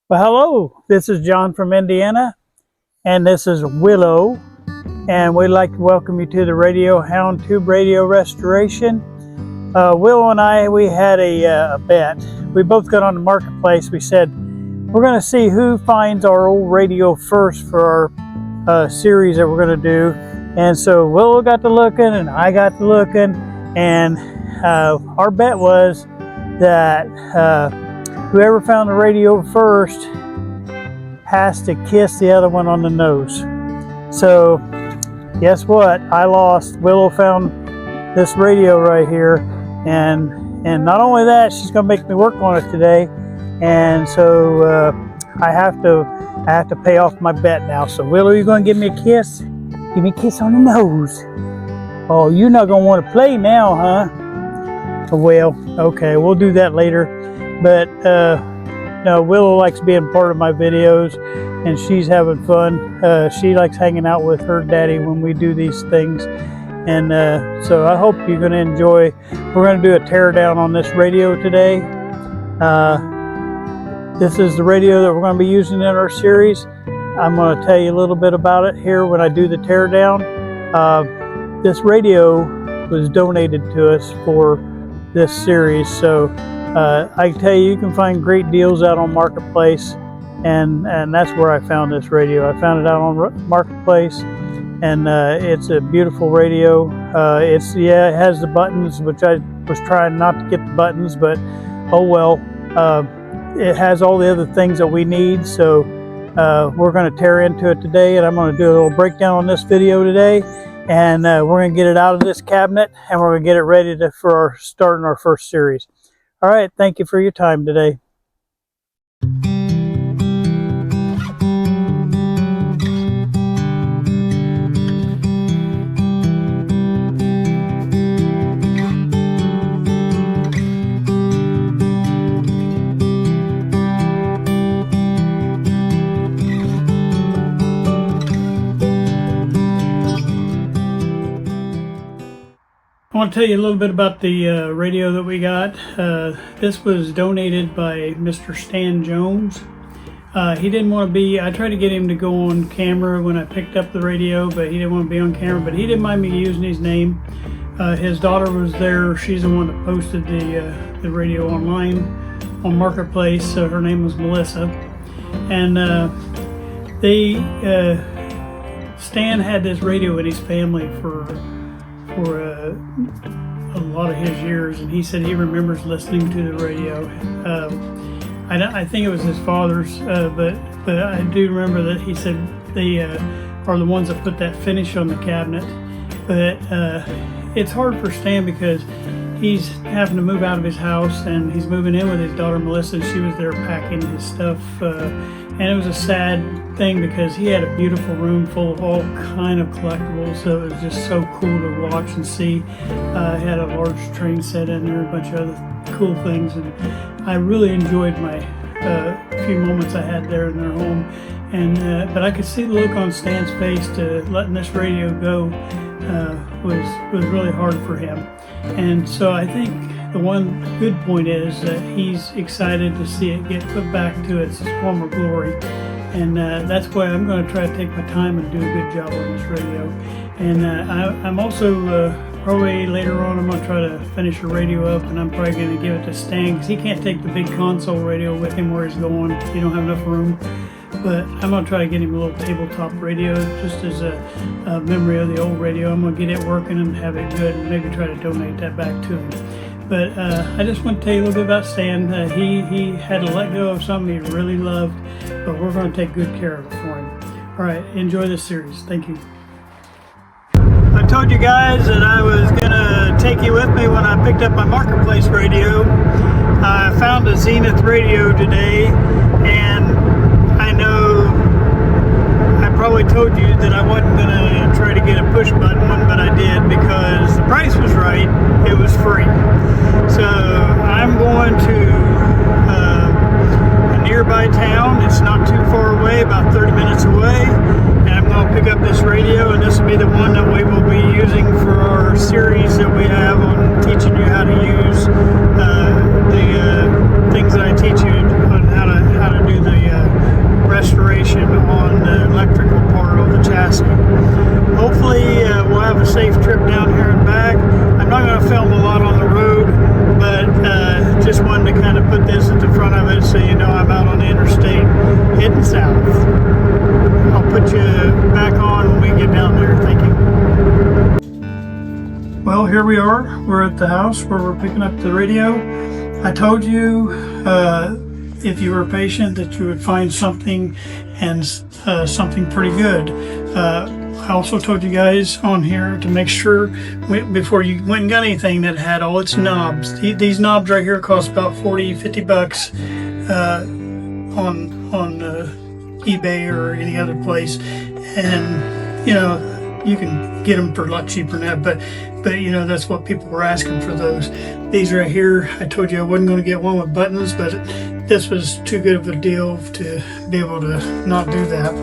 Well, hello, this is John from Indiana, and this is Willow, and we'd like to welcome you to the Hound Tube Radio Restoration. Willow and I, we had a bet. We both got on the marketplace. We said, we're going to see who finds our old radio first for our series that we're going to do. And so Willow got to looking, and I got to looking, and our bet was that whoever found the radio first has to kiss the other one on the nose. So guess what? I lost. Willow found this radio right here, and not only that, she's gonna make me work on it today, and so I have to pay off my bet now. So Willow, you gonna give me a kiss? Give me a kiss on the nose. Oh, you're not gonna want to play now, huh? Well, okay, we'll do that later. But no, Willow likes being part of my videos, and she's having fun. She likes hanging out with her daddy when we do these things, and so I hope you're going to enjoy. We're going to do a teardown on this radio today. This is the radio that we're going to be using in our series. I'm going to tell you a little bit about it here when I do the teardown. This radio was donated to us for this series, so I can tell you, you can find great deals out on Marketplace, and that's where I found this radio. I found it out on Marketplace, and it's a beautiful radio. It has the buttons, which I was trying not to get the buttons, but oh well. It has all the other things that we need, so we're going to tear into it today, and I'm going to do a little breakdown on this video today, and we're going to get it out of this cabinet, and we're going to get it ready for starting our first series. All right, thank you for your time today. I want to tell you a little bit about the radio that we got. This was donated by Mr. Stan Jones. He didn't want to be, I tried to get him to go on camera when I picked up the radio, but he didn't want to be on camera, but he didn't mind me using his name. His daughter was there. She's the one that posted the radio online on Marketplace, so her name was Melissa. And Stan had this radio in his family for a lot of his years, and he said he remembers listening to the radio. I think it was his father's, but I do remember that he said they are the ones that put that finish on the cabinet. But it's hard for Stan because he's having to move out of his house, and he's moving in with his daughter Melissa, and she was there packing his stuff, and it was a sad thing because he had a beautiful room full of all kind of collectibles, so it was just so cool to watch and see. He had a large train set in there, a bunch of other cool things, and I really enjoyed my few moments I had there in their home. And but I could see the look on Stan's face to letting this radio go was really hard for him. And so I think the one good point is that he's excited to see it get put back to its former glory. And that's why I'm going to try to take my time and do a good job on this radio. And I'm also probably later on I'm going to try to finish the radio up, and I'm probably going to give it to Stan because he can't take the big console radio with him where he's going. He don't have enough room. But I'm going to try to get him a little tabletop radio just as a memory of the old radio. I'm going to get it working and have it good, and maybe try to donate that back to him. But I just want to tell you a little bit about Stan. He had to let go of something he really loved, but we're going to take good care of it for him. All right, enjoy this series. Thank you. I told you guys that I was going to take you with me when I picked up my Marketplace radio. I found a Zenith radio today, and I know I probably told you that I wasn't going to try to get a push button one, but I did because the price was right. It was free. So I'm going to a nearby town. It's not too far away, about 30 minutes away. And I'm going to pick up this radio, and this will be the one that we will be using for our series that we have on teaching you how to use the things that I teach you on how to do the here we are. We're at the house where we're picking up the radio. I told you if you were patient that you would find something, and something pretty good. I also told you guys on here to make sure before you went and got anything that had all its knobs. These knobs right here cost about 40-50 bucks on eBay or any other place, and you know you can get them for a lot cheaper than that, but you know that's what people were asking for those. These right here, I told you I wasn't going to get one with buttons, but this was too good of a deal to be able to not do that.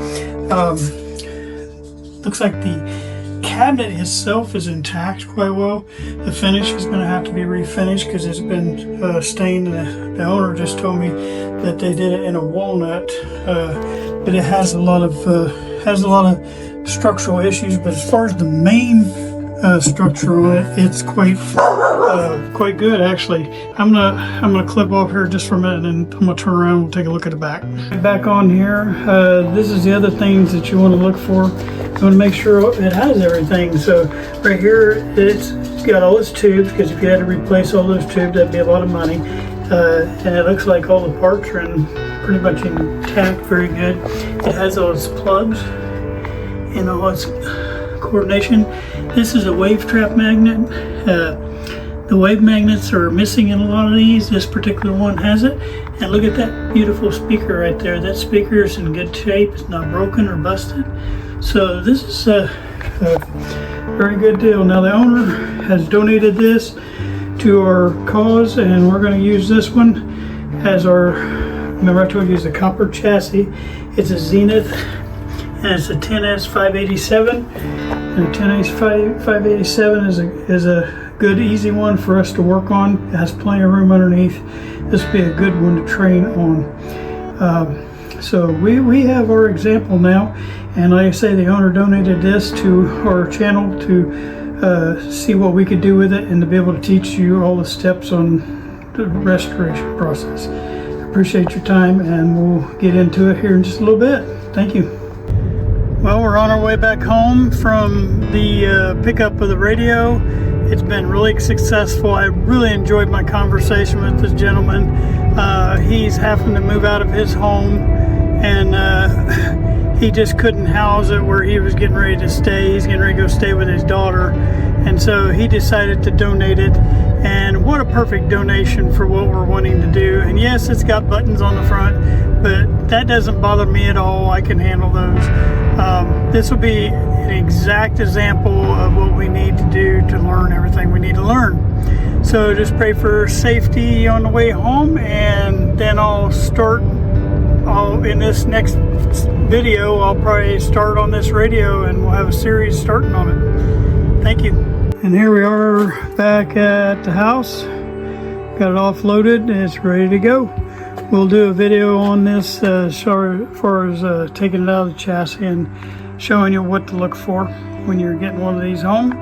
Looks like the cabinet itself is intact quite well. The finish is going to have to be refinished because it's been stained. The owner just told me that they did it in a walnut, but it has a lot of structural issues. But as far as the main structure on it, it's quite good actually. I'm gonna clip off here just for a minute, and I'm gonna turn around and we'll take a look at the back. Back on here, this is the other things that you want to look for. You want to make sure it has everything. So right here, it's got all its tubes, because if you had to replace all those tubes, that'd be a lot of money. And it looks like all the parts are pretty much intact, very good. It has all its plugs and all its coordination. This is a wave trap magnet. The wave magnets are missing in a lot of these. This particular one has it. And look at that beautiful speaker right there. That speaker is in good shape. It's not broken or busted. So this is a very good deal. Now the owner has donated this to our cause, and we're going to use this one as our, remember I told you it's a copper chassis. It's a Zenith, and it's a 10S 587. And 10S 587 is a good easy one for us to work on. It has plenty of room underneath. This would be a good one to train on. So we have our example now, and like I say, the owner donated this to our channel to see what we could do with it, and to be able to teach you all the steps on the restoration process. I appreciate your time, and we'll get into it here in just a little bit. Thank you. Well, we're on our way back home from the pickup of the radio. It's been really successful. I really enjoyed my conversation with this gentleman. He's having to move out of his home, and he just couldn't house it where he was getting ready to stay. He's getting ready to go stay with his daughter, and so he decided to donate it. And what a perfect donation for what we're wanting to do. And yes, it's got buttons on the front, but that doesn't bother me at all. I can handle those. This will be an exact example of what we need to do to learn everything we need to learn. So just pray for safety on the way home, and then I'll start in this next video. I'll probably start on this radio, and we'll have a series starting on it. Thank you. And here we are back at the house. Got it offloaded and it's ready to go. We'll do a video on this as far as taking it out of the chassis and showing you what to look for when you're getting one of these home.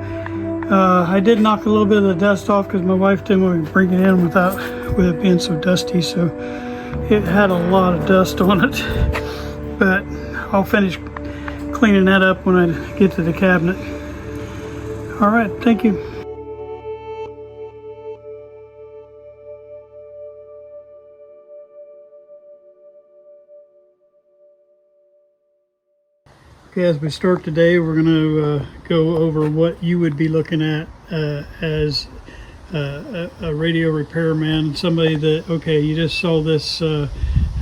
I did knock a little bit of the dust off because my wife didn't want to bring it in with it being so dusty, so it had a lot of dust on it. But I'll finish cleaning that up when I get to the cabinet. All right, thank you. Okay, as we start today, we're going to go over what you would be looking at as a radio repairman, somebody that, okay, you just saw this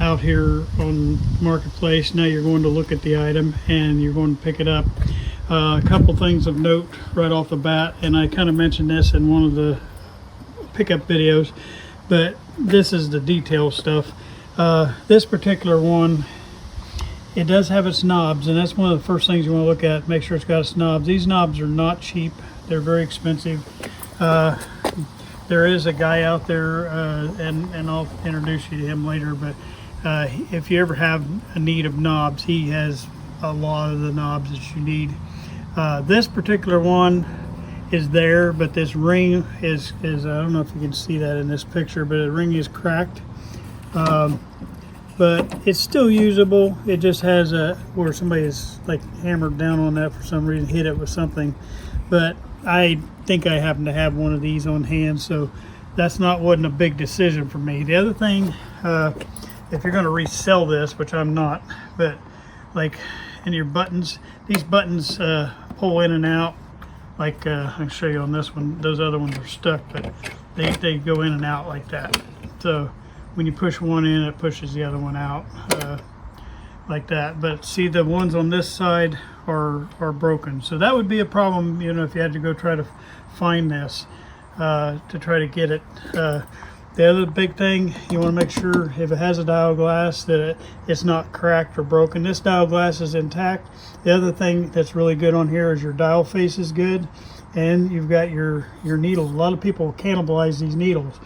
out here on Marketplace, now you're going to look at the item and you're going to pick it up. A couple things of note right off the bat, and I kind of mentioned this in one of the pickup videos, but this is the detail stuff. This particular one, it does have its knobs, and that's one of the first things you want to look at. Make sure it's got its knobs. These knobs are not cheap. They're very expensive. There is a guy out there, and I'll introduce you to him later, but if you ever have a need of knobs, he has a lot of the knobs that you need. This particular one is there, but this ring is I don't know if you can see that in this picture, but the ring is cracked. But it's still usable. It just has where somebody has like hammered down on that for some reason, hit it with something. But I think I happen to have one of these on hand, so wasn't a big decision for me. The other thing, if you're going to resell this, which I'm not, but like in your buttons, these buttons pull in and out. Like I can show you on this one. Those other ones are stuck, but they go in and out like that. So when you push one in, it pushes the other one out like that. But see, the ones on this side are broken. So that would be a problem, you know, if you had to go try to find this to try to get it. The other big thing, you want to make sure if it has a dial glass that it's not cracked or broken. This dial glass is intact. The other thing that's really good on here is your dial face is good, and you've got your needle. A lot of people cannibalize these needles,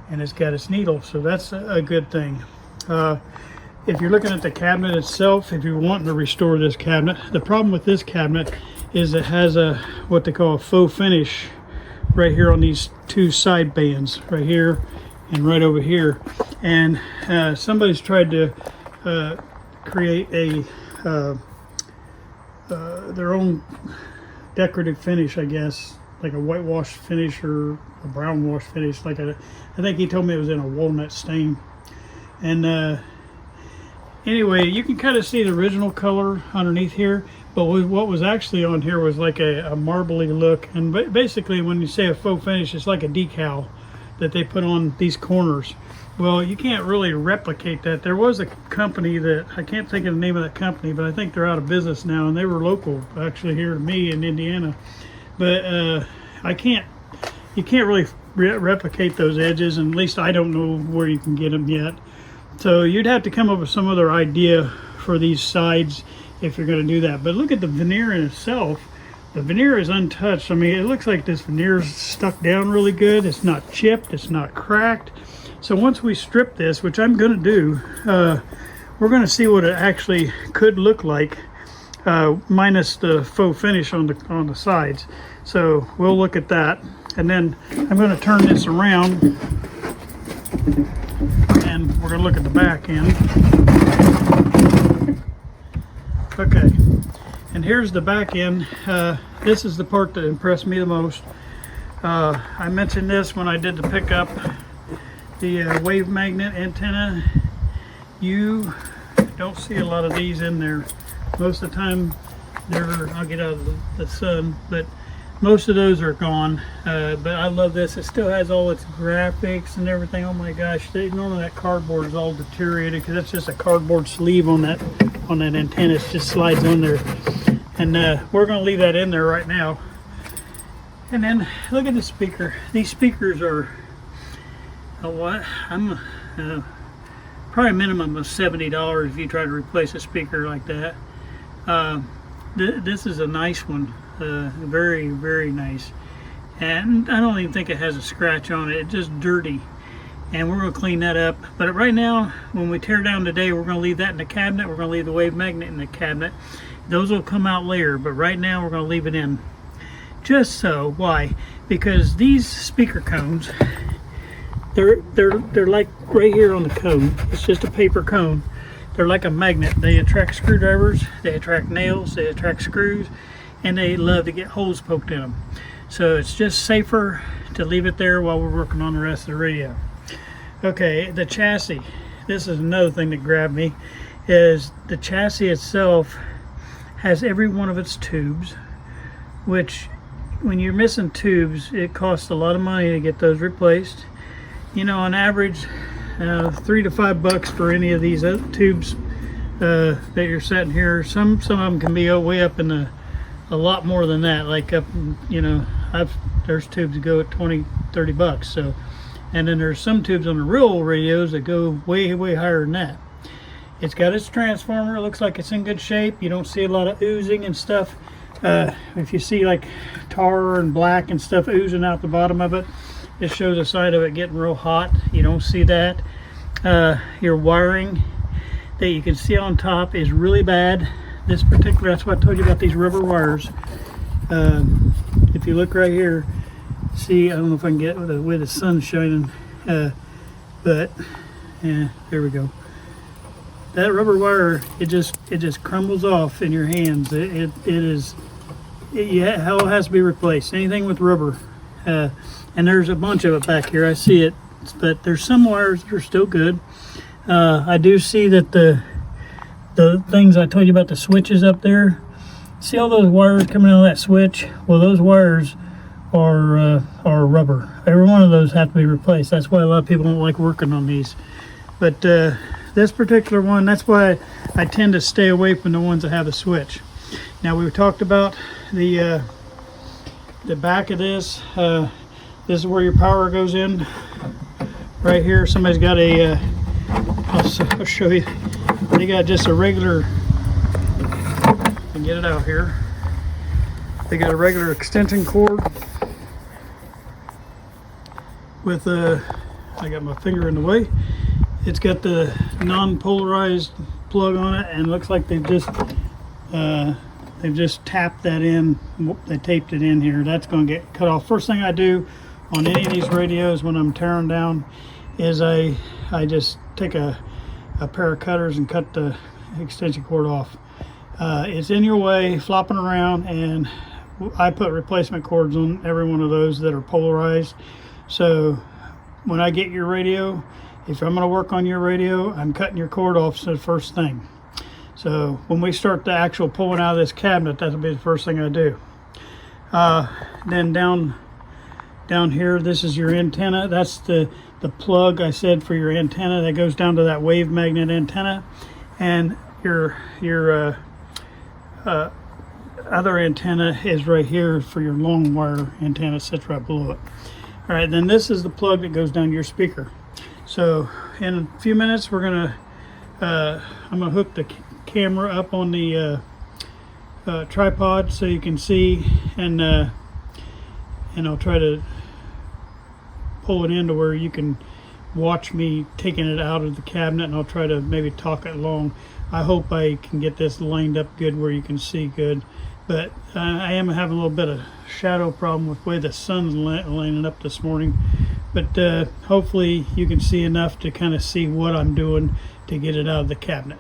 and it's got its needle, so that's a good thing. If you're looking at the cabinet itself, if you're wanting to restore this cabinet, the problem with this cabinet is it has a what they call a faux finish right here on these two side bands, right here and right over here. And somebody's tried to create a their own decorative finish, I guess, like a whitewash finish or a brown wash finish. Like I think he told me it was in a walnut stain. And anyway, you can kind of see the original color underneath here, but what was actually on here was like a marbly look. And basically, when you say a faux finish, it's like a decal that they put on these corners. Well, you can't really replicate that. There was a company that, I can't think of the name of that company, but I think they're out of business now, and they were local actually here to me in Indiana. But you can't really replicate those edges, and at least I don't know where you can get them yet. So you'd have to come up with some other idea for these sides if you're going to do that. But look at the veneer in itself. The veneer is untouched. I mean, it looks like this veneer is stuck down really good. It's not chipped, it's not cracked. So once we strip this, which I'm going to do, we're going to see what it actually could look like, minus the faux finish on the sides. So we'll look at that, and then I'm going to turn this around, and we're going to look at the back end. Okay, and here's the back end. This is the part that impressed me the most. I mentioned this when I did the pickup. The wave magnet antenna, you don't see a lot of these in there. Most of the time I'll get out of the sun, but most of those are gone. But I love this. It still has all its graphics and everything. Oh my gosh, normally that cardboard is all deteriorated because that's just a cardboard sleeve on that antenna. It just slides on there, and we're going to leave that in there right now. And then look at the speaker. These speakers are probably a minimum of $70 if you try to replace a speaker like that. This is a nice one, very, very nice. And I don't even think it has a scratch on it. It's just dirty, and we're going to clean that up. But right now, when we tear down today, we're going to leave that in the cabinet. We're going to leave the wave magnet in the cabinet. Those will come out later, but right now we're going to leave it in. Just so. Why? Because these speaker cones, they're like right here on the cone. It's just a paper cone. They're like a magnet. They attract screwdrivers, they attract nails, they attract screws, and they love to get holes poked in them. So it's just safer to leave it there while we're working on the rest of the radio. Okay, the chassis. This is another thing that grabbed me, is the chassis itself has every one of its tubes, which when you're missing tubes, it costs a lot of money to get those replaced. You know, on average, $3 to $5 for any of these tubes that you're setting here. Some of them can be way up in a lot more than that. Like up, you know, there's tubes that go at $20-30. So, and then there's some tubes on the real old radios that go way higher than that. It's got its transformer. It looks like it's in good shape. You don't see a lot of oozing and stuff. If you see like tar and black and stuff oozing out the bottom of it, it shows a sign of it getting real hot. You don't see that. Your wiring that you can see on top is really bad. This particular, that's what I told you about these rubber wires. If you look right here, see, I don't know if I can get the way the sun's shining, but yeah, there we go. That rubber wire, it just crumbles off in your hands. It is it all has to be replaced. Anything with rubber. And there's a bunch of it back here. I see it, but there's some wires that are still good. I do see that the things I told you about, the switches up there, see all those wires coming out of that switch? Well, those wires are rubber. Every one of those have to be replaced. That's why a lot of people don't like working on these. But this particular one, that's why I tend to stay away from the ones that have a switch. Now, we talked about the back of this. This is where your power goes in. Right here, somebody's got a, I'll show you. They got just a regular, and get it out here. They got a regular extension cord with I got my finger in the way. It's got the non-polarized plug on it, and it looks like they've just tapped that in. They taped it in here. That's going to get cut off. First thing I do on any of these radios when I'm tearing down is I just take a pair of cutters and cut the extension cord off. It's in your way, flopping around, and I put replacement cords on every one of those that are polarized. So when I get your radio, if I'm going to work on your radio, I'm cutting your cord off the first thing. So when we start the actual pulling out of this cabinet, that'll be the first thing I do. Then down here, this is your antenna. That's the plug I said for your antenna that goes down to that wave magnet antenna, and your other antenna is right here for your long wire antenna. Sits right below it. All right, then this is the plug that goes down to your speaker. So in a few minutes, we're gonna I'm gonna hook the camera up on the tripod so you can see, and I'll try to pull it into where you can watch me taking it out of the cabinet, and I'll try to maybe talk it along. I hope I can get this lined up good where you can see good, but I am having a little bit of shadow problem with the way the sun's lining up this morning, but hopefully you can see enough to kind of see what I'm doing to get it out of the cabinet.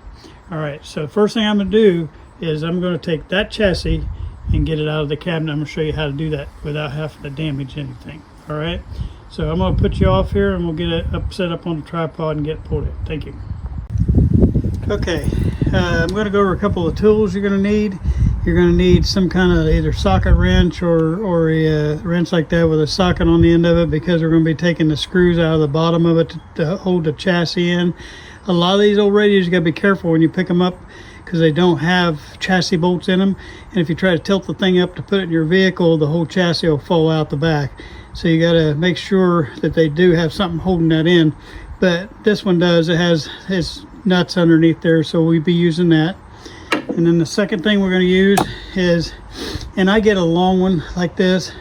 All right, so first thing I'm going to do is I'm going to take that chassis and get it out of the cabinet. I'm going to show you how to do that without having to damage anything. All right, so I'm going to put you off here, and we'll get it set up on the tripod and get it pulled in. Thank you. Okay, I'm going to go over a couple of tools you're going to need. You're going to need some kind of either socket wrench or a wrench like that with a socket on the end of it, because we're going to be taking the screws out of the bottom of it to hold the chassis in. A lot of these old radios, you got to be careful when you pick them up, because they don't have chassis bolts in them, and if you try to tilt the thing up to put it in your vehicle, the whole chassis will fall out the back. So you got to make sure that they do have something holding that in. But this one does. It has its nuts underneath there, so we'll be using that. And then the second thing we're going to use is, and I get a long one like this,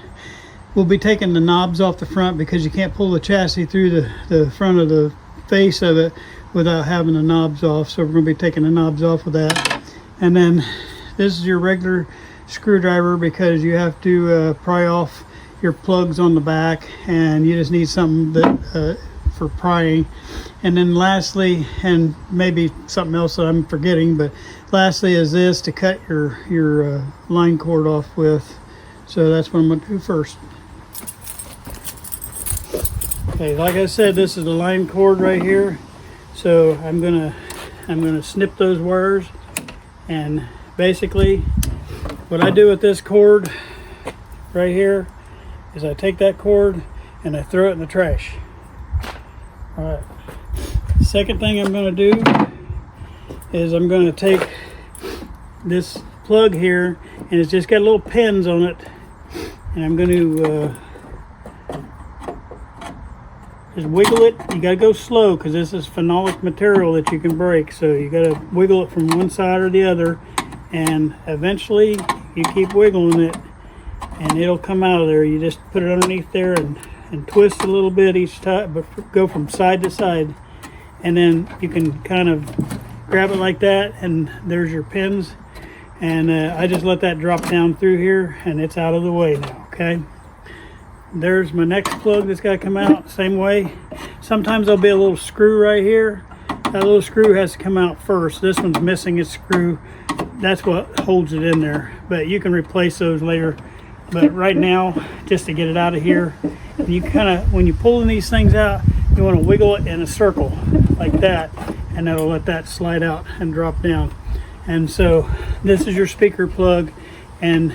we'll be taking the knobs off the front, because you can't pull the chassis through the front of the face of it without having the knobs off. So we're going to be taking the knobs off with that. And then this is your regular screwdriver, because you have to pry off your plugs on the back, and you just need something that for prying. And then lastly, and maybe something else that I'm forgetting, but lastly is this to cut your line cord off with. So that's what I'm going to do first. Okay, like I said, this is the line cord right here. So I'm gonna snip those wires, and basically what I do with this cord right here is I take that cord and I throw it in the trash. All right. Second thing I'm going to do is I'm going to take this plug here, and it's just got little pins on it, and I'm going to just wiggle it. You got to go slow, because this is phenolic material that you can break, so you got to wiggle it from one side or the other, and eventually you keep wiggling it and it'll come out of there. You just put it underneath there and twist a little bit each time, but go from side to side, and then you can kind of grab it like that, and there's your pins. And I just let that drop down through here, and it's out of the way now. Okay, there's my next plug that's got to come out same way. Sometimes there'll be a little screw right here. That little screw has to come out first. This one's missing its screw that's what holds it in there. But you can replace those later. But right now, just to get it out of here, and you kind of, when you're pulling these things out, you want to wiggle it in a circle like that, and that'll let that slide out and drop down. And so this is your speaker plug, and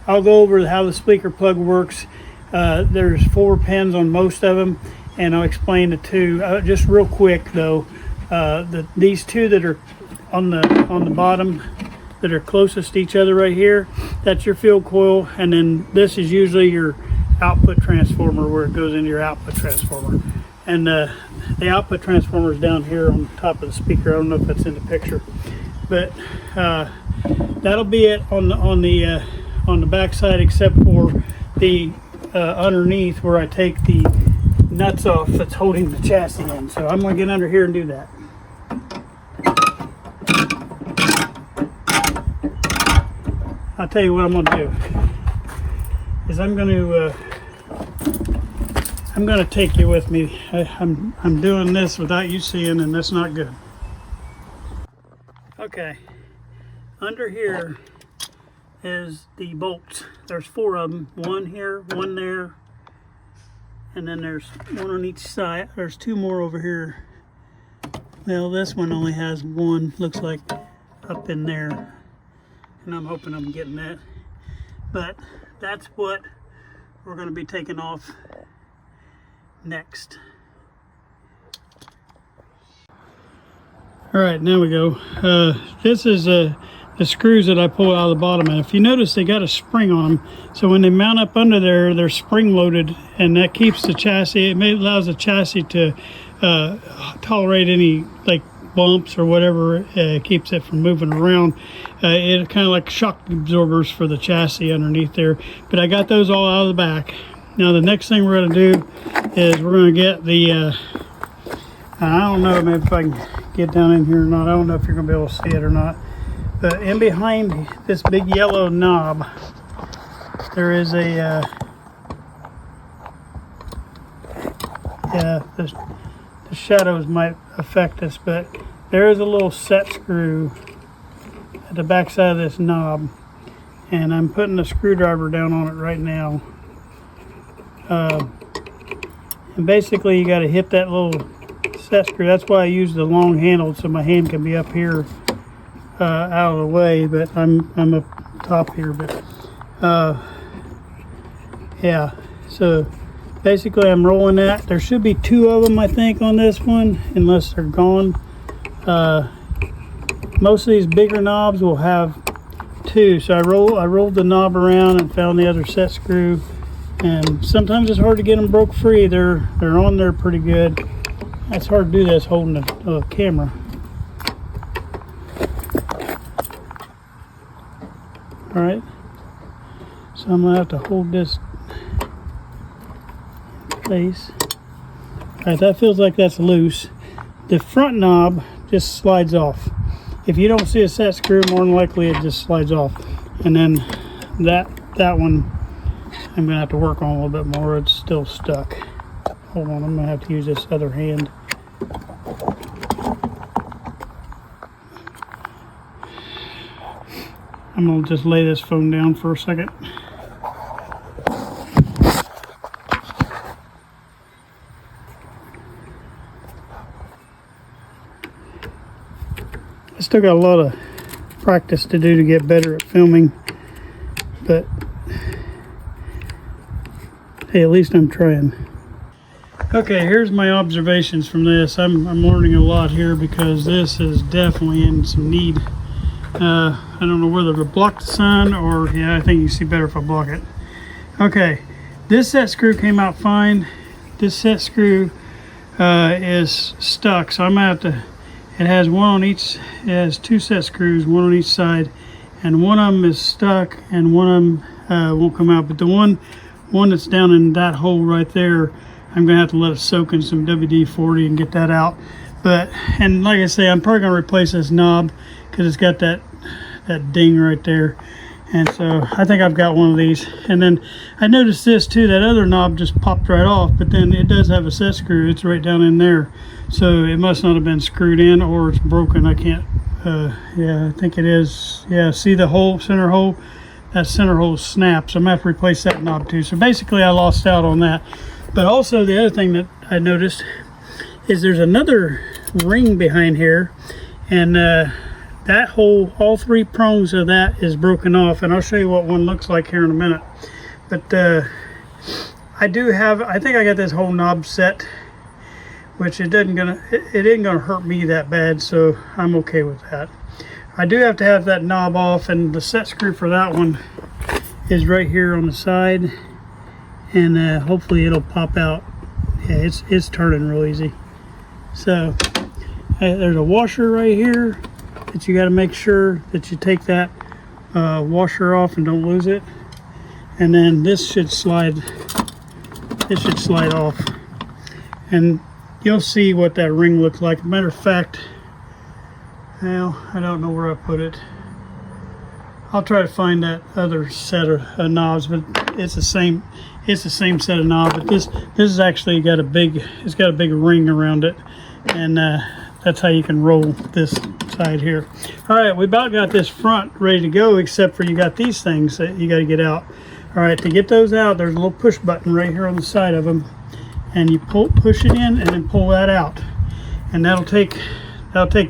I'll go over how the speaker plug works. There's 4 pins on most of them, and I'll explain the 2 just real quick though. These 2 that are on the bottom, that are closest to each other right here, that's your field coil, and then this is usually your output transformer, where it goes into your output transformer. And the output transformer is down here on top of the speaker. I don't know if that's in the picture, but that'll be it on the back side, except for the underneath, where I take the nuts off that's holding the chassis in. So I'm going to get under here and do that. I'll tell you what I'm going to do is I'm going to take you with me. I'm doing this without you seeing, and that's not good. Okay, under here is the bolts. There's 4 of them. 1 here, 1 there, and then there's 1 on each side. There's 2 more over here. Well, this one only has 1, looks like, up in there. And I'm hoping I'm getting that. But that's what we're going to be taking off next. All right, now we go. This is the screws that I pulled out of the bottom. And if you notice, they got a spring on them. So when they mount up under there, they're spring loaded, and that keeps the chassis, allows the chassis to tolerate any like bumps or whatever. Keeps it from moving around. It's kind of like shock absorbers for the chassis underneath there. But I got those all out of the back. Now the next thing we're going to do is we're going to get the I don't know maybe if I can get down in here or not. I don't know if you're going to be able to see it or not. But in behind this big yellow knob, there is a yeah, the shadows might affect us, but there is a little set screw at the back side of this knob, and I'm putting a screwdriver down on it right now. And basically you got to hit that little set screw. That's why I use the long handle, so my hand can be up here out of the way, but I'm up top here. But yeah, so basically I'm rolling that. There should be 2 of them, I think, on this one, unless they're gone. Most of these bigger knobs will have 2, so I rolled the knob around and found the other set screw. And sometimes it's hard to get them broke free. They're on there pretty good. It's hard to do this holding a camera. All right, so I'm gonna have to hold this in place. All right, that feels like that's loose. The front knob just slides off. If you don't see a set screw, more than likely it just slides off. And then that one I'm gonna have to work on a little bit more. It's still stuck. Hold on, I'm gonna have to use this other hand. I'm gonna just lay this phone down for a second. I still got a lot of practice to do to get better at filming, but hey, at least I'm trying. Okay, here's my observations from this. I'm learning a lot here because this is definitely in some need. I don't know whether to block the sun or, yeah, I think you see better if I block it. Okay, this set screw came out fine. This set screw is stuck, so I'm gonna have to, it has 1 on each, it has 2 set screws, 1 on each side, and 1 of them is stuck and 1 of them won't come out. But the one that's down in that hole right there, I'm gonna have to let it soak in some WD-40 and get that out. But, and like I say, I'm probably gonna replace this knob because it's got that ding right there. And so I think I've got one of these. And then I noticed this too, that other knob just popped right off, but then it does have a set screw. It's right down in there. So it must not have been screwed in, or it's broken. I can't Yeah, I think it is. Yeah, see the hole, center hole? That center hole snaps. I'm gonna have to replace that knob too. So basically I lost out on that. But also the other thing that I noticed is there's another ring behind here, and that hole, all 3 prongs of that is broken off, and I'll show you what one looks like here in a minute. But I think I got this whole knob set, which it isn't gonna hurt me that bad, so I'm okay with that. I do have to have that knob off, and the set screw for that one is right here on the side, and hopefully it'll pop out. Yeah, it's turning real easy. So there's a washer right here that you got to make sure that you take that washer off and don't lose it. And then this should slide off, and you'll see what that ring looks like. Matter of fact, well, I don't know where I put it. I'll try to find that other set of knobs, but it's the same set of knobs. But this is actually got a big ring around it, and that's how you can roll this side here. All right, we about got this front ready to go, except for you got these things that you got to get out. All right, to get those out, there's a little push button right here on the side of them, and you push it in and then pull that out, and that'll take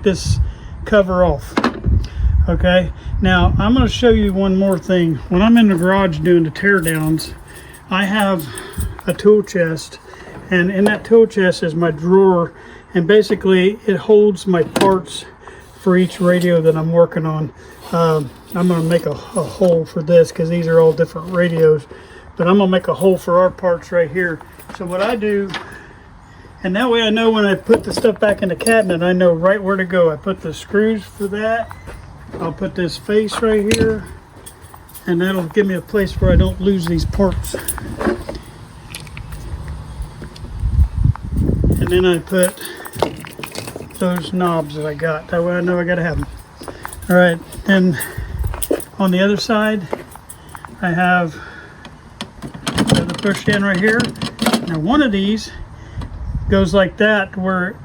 this cover off. Okay, now I'm going to show you one more thing. When I'm in the garage doing the tear downs, I have a tool chest, and in that tool chest is my drawer, and basically it holds my parts for each radio that I'm working on. I'm going to make a hole for this because these are all different radios, but I'm going to make a hole for our parts right here. So what I do, and that way I know when I put the stuff back in the cabinet, I know right where to go. I put the screws for that. I'll put this face right here, and that'll give me a place where I don't lose these parts. And then I put those knobs that I got. That way I know I gotta have them. All right, then on the other side, I have the push in right here. Now one of these goes like that, where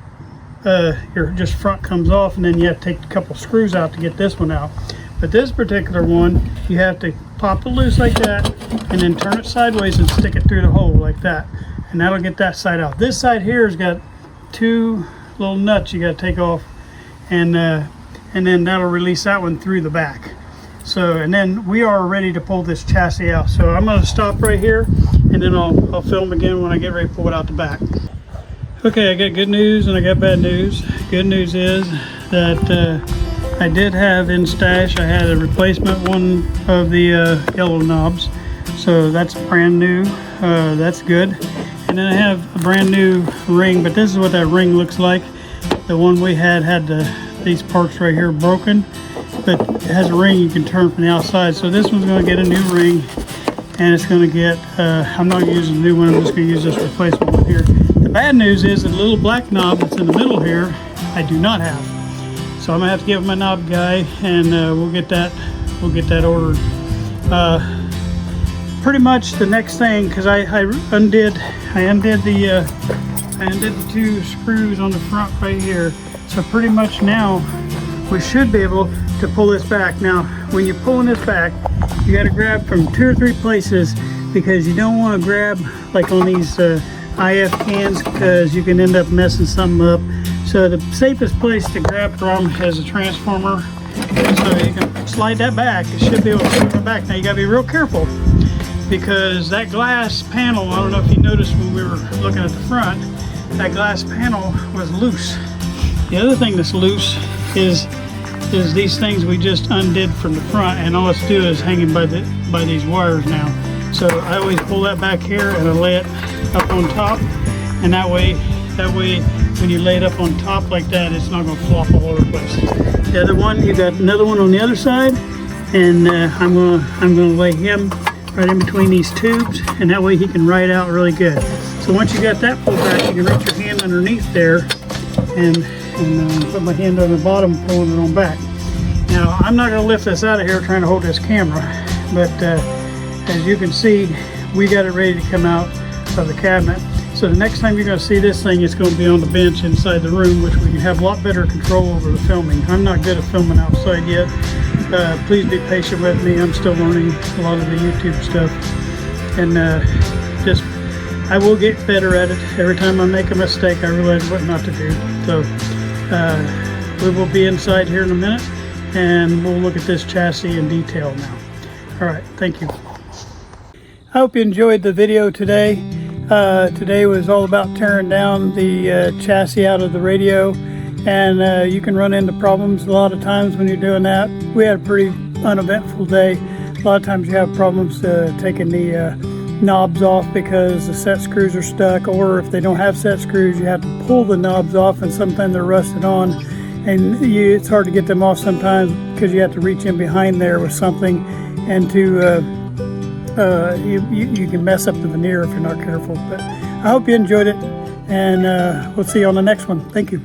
your just front comes off, and then you have to take a couple screws out to get this one out. But this particular one, you have to pop it loose like that, and then turn it sideways and stick it through the hole like that, and that'll get that side out. This side here has got 2 little nuts you got to take off, and then that'll release that one through the back. So, and then we are ready to pull this chassis out. So I'm going to stop right here, and then I'll film again when I get ready to pull it out the back. Okay, I got good news and I got bad news. Good news is that I did have in stash, I had a replacement one of the yellow knobs. So that's brand new, that's good. And then I have a brand new ring, but this is what that ring looks like. The one we had these parts right here broken, but it has a ring you can turn from the outside. So this one's gonna get a new ring, and it's gonna get, I'm not gonna use a new one, I'm just gonna use this replacement one here. The bad news is that the little black knob that's in the middle here, I do not have. So I'm gonna have to give my knob guy, and we'll get that ordered. Pretty much the next thing, because I undid the 2 screws on the front right here. So pretty much now we should be able to pull this back. Now, when you're pulling this back, you got to grab from 2 or 3 places, because you don't want to grab like on these IF cans, because you can end up messing something up. So the safest place to grab from is a transformer. So you can slide that back. It should be able to slide it back. Now you got to be real careful, because that glass panel, I don't know if you noticed when we were looking at the front, that glass panel was loose. The other thing that's loose is these things we just undid from the front, and all it's do is hanging by these wires now. So I always pull that back here and I lay it up on top, and that way when you lay it up on top like that, it's not going to flop all over the place. The other one, you got another one on the other side, and I'm gonna lay him right in between these tubes, and that way he can ride out really good. So once you got that pulled back, you can reach your hand underneath there and put my hand on the bottom, pulling it on back. Now I'm not going to lift this out of here trying to hold this camera, but as you can see, we got it ready to come out of the cabinet. So the next time you're going to see this thing, it's going to be on the bench inside the room, which we can have a lot better control over the filming. I'm not good at filming outside yet. Please be patient with me. I'm still learning a lot of the YouTube stuff. And I will get better at it. Every time I make a mistake, I realize what not to do. So we will be inside here in a minute, and we'll look at this chassis in detail now. All right, thank you. I hope you enjoyed the video today. Today was all about tearing down the chassis out of the radio, and you can run into problems a lot of times when you're doing that. We had a pretty uneventful day. A lot of times you have problems taking the knobs off because the set screws are stuck, or if they don't have set screws, you have to pull the knobs off, and sometimes they're rusted on, and it's hard to get them off sometimes because you have to reach in behind there with something, and you can mess up the veneer if you're not careful. But I hope you enjoyed it, and we'll see you on the next one. Thank you.